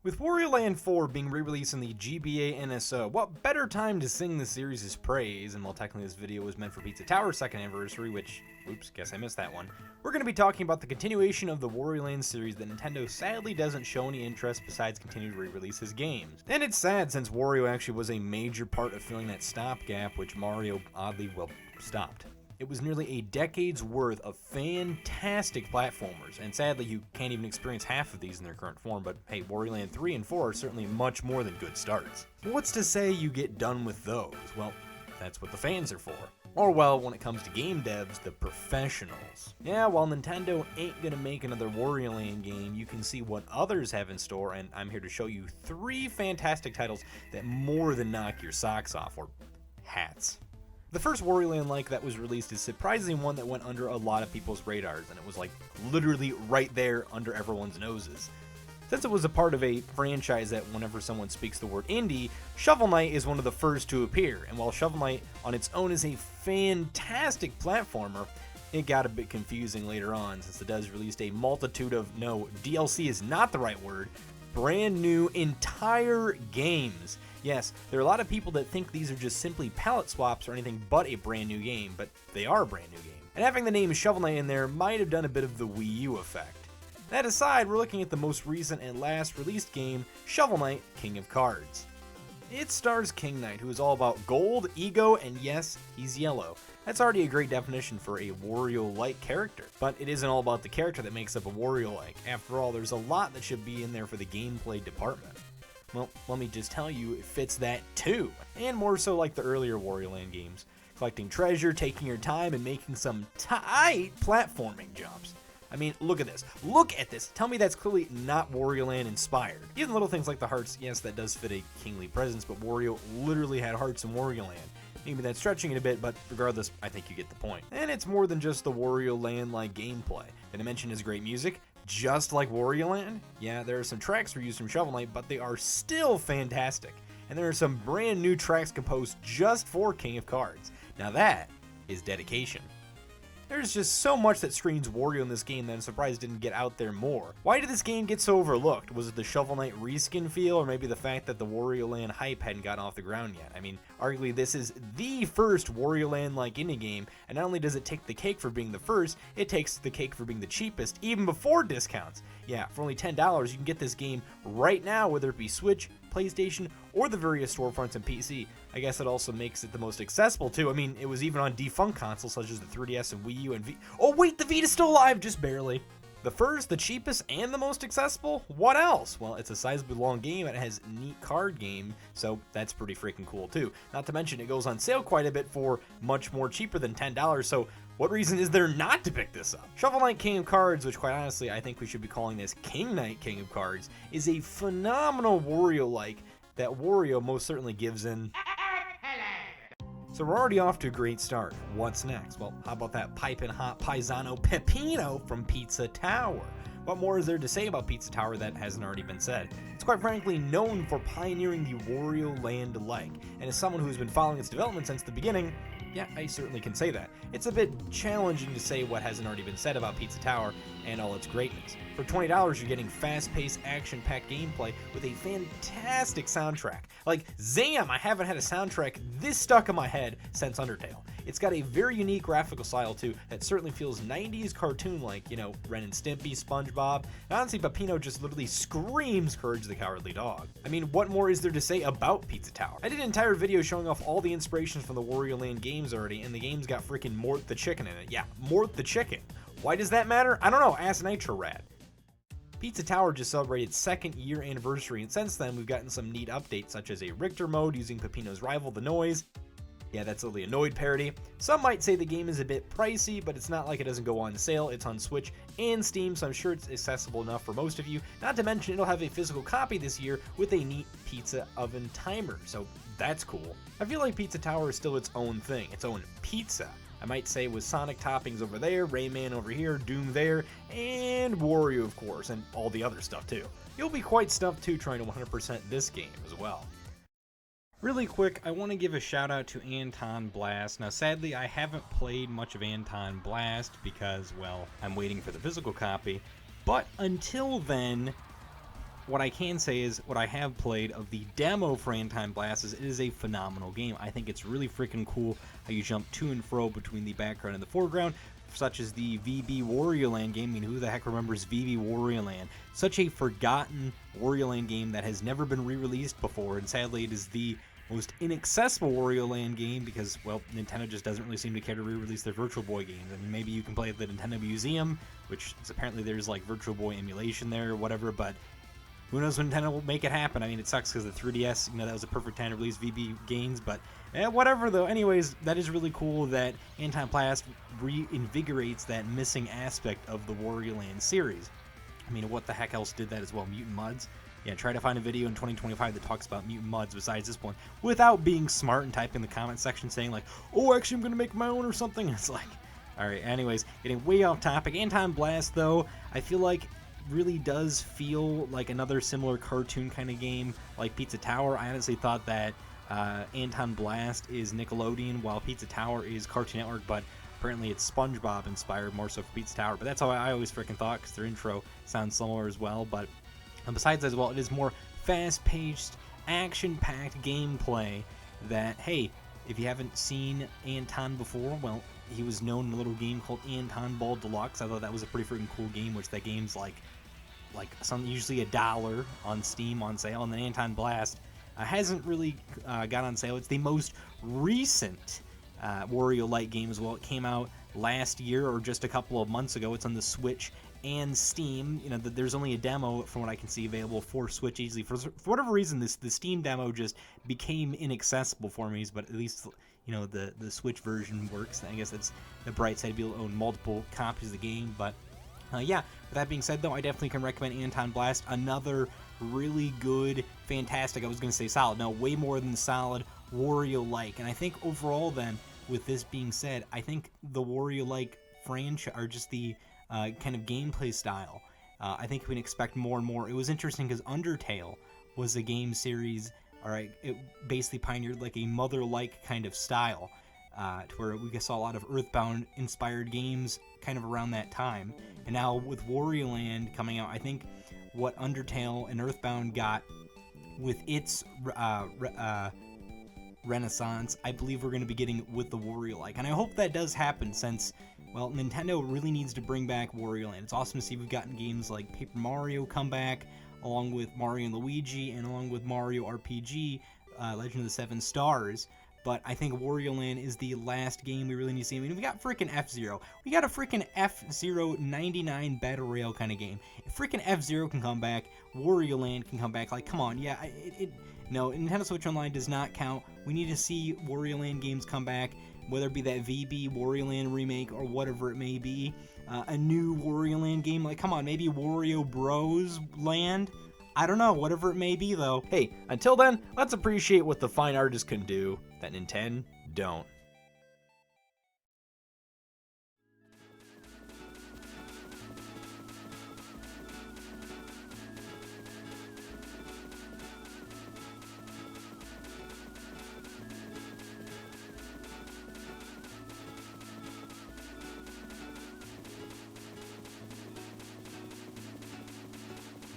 With Wario Land 4 being re-released in the GBA NSO, what better time to sing the series' praise, and while technically this video was meant for Pizza Tower's 2nd anniversary, which, oops, guess I missed that one, we're going to be talking about the continuation of the Wario Land series that Nintendo sadly doesn't show any interest besides continue to re-release his games. And it's sad since Wario actually was a major part of filling that stopgap, which Mario oddly, stopped. It was nearly a decade's worth of fantastic platformers, and sadly you can't even experience half of these in their current form, but hey, Wario Land 3 and 4 are certainly much more than good starts. What's to say you get done with those? Well, that's what the fans are for. Or well, when it comes to game devs, the professionals. Yeah, while Nintendo ain't gonna make another Wario Land game, you can see what others have in store, and I'm here to show you 3 fantastic titles that more than knock your socks off, or hats. The first Wario Land-like that was released is surprisingly one that went under a lot of people's radars, and it was like literally right there under everyone's noses. Since it was a part of a franchise that whenever someone speaks the word indie, Shovel Knight is one of the first to appear, and while Shovel Knight on its own is a fantastic platformer, it got a bit confusing later on since it does release a multitude of, no, DLC is not the right word, brand new entire games. Yes, there are a lot of people that think these are just simply palette swaps or anything but a brand new game, but they are a brand new game. And having the name Shovel Knight in there might have done a bit of the Wii U effect. That aside, we're looking at the most recent and last released game, Shovel Knight King of Cards. It stars King Knight, who is all about gold, ego, and yes, he's yellow. That's already a great definition for a Wario-like character, but it isn't all about the character that makes up a Wario-like. After all, there's a lot that should be in there for the gameplay department. Well, let me just tell you, it fits that too, and more so like the earlier Wario Land games. Collecting treasure, taking your time, and making some tight platforming jumps. I mean, look at this. Look at this. Tell me that's clearly not Wario Land inspired. Even little things like the hearts, yes, that does fit a kingly presence, but Wario literally had hearts in Wario Land. Maybe that's stretching it a bit, but regardless, I think you get the point. And it's more than just the Wario Land-like gameplay. Did I mention his great music? Just like Wario Land? Yeah, there are some tracks reused from Shovel Knight, but they are still fantastic. And there are some brand new tracks composed just for King of Cards. Now that is dedication. There's just so much that screams Wario in this game that I'm surprised didn't get out there more. Why did this game get so overlooked? Was it the Shovel Knight reskin feel, or maybe the fact that the Wario Land hype hadn't gotten off the ground yet? I mean, arguably this is the first Wario Land-like indie game, and not only does it take the cake for being the first, it takes the cake for being the cheapest, even before discounts. Yeah, for only $10, you can get this game right now, whether it be Switch, PlayStation, or the various storefronts and PC. I guess it also makes it the most accessible too. I mean, it was even on defunct consoles such as the 3DS and Wii U and Oh wait, the Vita's still alive, just barely. The first, the cheapest, and the most accessible? What else? Well, it's a sizably long game and it has neat card game, so that's pretty freaking cool too. Not to mention it goes on sale quite a bit for much more cheaper than $10, so what reason is there not to pick this up? Shovel Knight King of Cards, which quite honestly I think we should be calling this King Knight King of Cards, is a phenomenal Wario-like that Wario most certainly gives in. So we're already off to a great start. What's next? Well, how about that piping hot paisano pepino from Pizza Tower? What more is there to say about Pizza Tower that hasn't already been said? It's quite frankly known for pioneering the Wario Land-like, and as someone who's been following its development since the beginning, yeah, I certainly can say that. It's a bit challenging to say what hasn't already been said about Pizza Tower and all its greatness. For $20, you're getting fast-paced, action-packed gameplay with a fantastic soundtrack. Like, Zam! I haven't had a soundtrack this stuck in my head since Undertale. It's got a very unique graphical style too that certainly feels 90s cartoon-like, you know, Ren and Stimpy, SpongeBob, and honestly Peppino just literally screams Courage the Cowardly Dog. I mean, what more is there to say about Pizza Tower? I did an entire video showing off all the inspirations from the Wario Land games already, and the game's got freaking Mort the Chicken in it. Yeah, Mort the Chicken. Why does that matter? I don't know, ask Nitro Rad. Pizza Tower just celebrated its 2nd year anniversary, and since then we've gotten some neat updates such as a Richter mode using Peppino's rival The Noise. Yeah, that's only a Noid parody. Some might say the game is a bit pricey, but it's not like it doesn't go on sale. It's on Switch and Steam, so I'm sure it's accessible enough for most of you. Not to mention it'll have a physical copy this year with a neat pizza oven timer, so that's cool. I feel like Pizza Tower is still its own thing, its own pizza. I might say with Sonic toppings over there, Rayman over here, Doom there, and Wario of course, and all the other stuff too. You'll be quite stuffed too trying to 100% this game as well. Really quick, I want to give a shout out to Anton Blast. Now sadly I haven't played much of Anton Blast because, well, I'm waiting for the physical copy, but until then, what I can say is what I have played of the demo for Anton Blast is it is a phenomenal game. I think it's really freaking cool how you jump to and fro between the background and the foreground, such as the VB Wario Land game. I mean, who the heck remembers VB Wario Land? Such a forgotten Wario Land game that has never been re-released before, and sadly it is the most inaccessible Wario Land game because, well, Nintendo just doesn't really seem to care to re-release their Virtual Boy games. I mean, maybe you can play at the Nintendo Museum, which is apparently there's like Virtual Boy emulation there or whatever, but who knows when Nintendo will make it happen. I mean, it sucks because the 3DS, that was a perfect time to release VB games, but whatever though. Anyways, that is really cool that Anton Blast reinvigorates that missing aspect of the Wario Land series. I mean, what the heck else did that as well? Mutant Muds? Yeah, try to find a video in 2025 that talks about Mutant Muds besides this one without being smart and typing in the comment section saying like, oh, actually I'm going to make my own or something. It's like, alright, anyways, getting way off topic. Anton Blast, though, I feel like really does feel like another similar cartoon kind of game like Pizza Tower. I honestly thought that Anton Blast is Nickelodeon while Pizza Tower is Cartoon Network, but apparently it's SpongeBob inspired more so for Pizza Tower. But that's how I always freaking thought because their intro sounds similar as well. But besides that as well, it is more fast-paced, action-packed gameplay that, hey, if you haven't seen Anton before, well, he was known in a little game called Anton Ball Deluxe. I thought that was a pretty freaking cool game, which that game's like usually $1 on Steam on sale, and then Anton Blast hasn't really got on sale. It's the most recent Wario-like game as well. It came out last year or just a couple of months ago. It's on the Switch and Steam. There's only a demo from what I can see available for Switch easily. For whatever reason, the Steam demo just became inaccessible for me, but at least the Switch version works. I guess that's the bright side to be able to own multiple copies of the game. But yeah, with that being said, though, I definitely can recommend Anton Blast. Another really good, fantastic, I was going to say solid, no, way more than solid Wario-like. And I think overall then, with this being said, I think the Wario-like franchise, or just the kind of gameplay style, I think we can expect more and more. It was interesting because Undertale was a game series, alright, it basically pioneered like a Mother-like kind of style, to where we saw a lot of Earthbound-inspired games kind of around that time. And now with Wario Land coming out, I think what Undertale and Earthbound got with its renaissance, I believe we're going to be getting with the Wario-like. And I hope that does happen since, well, Nintendo really needs to bring back Wario Land. It's awesome to see we've gotten games like Paper Mario come back, along with Mario and Luigi, and along with Mario RPG, Legend of the Seven Stars. But I think Wario Land is the last game we really need to see. I mean, we got freaking F-Zero. We got a freaking F-Zero 99 Battle Royale kind of game. If freaking F-Zero can come back, Wario Land can come back. Like, come on, yeah, no, Nintendo Switch Online does not count. We need to see Wario Land games come back, whether it be that VB Wario Land remake or whatever it may be. A new Wario Land game, like, come on, maybe Wario Bros. Land? I don't know, whatever it may be, though. Hey, until then, let's appreciate what the fine artist can do that Nintendo don't.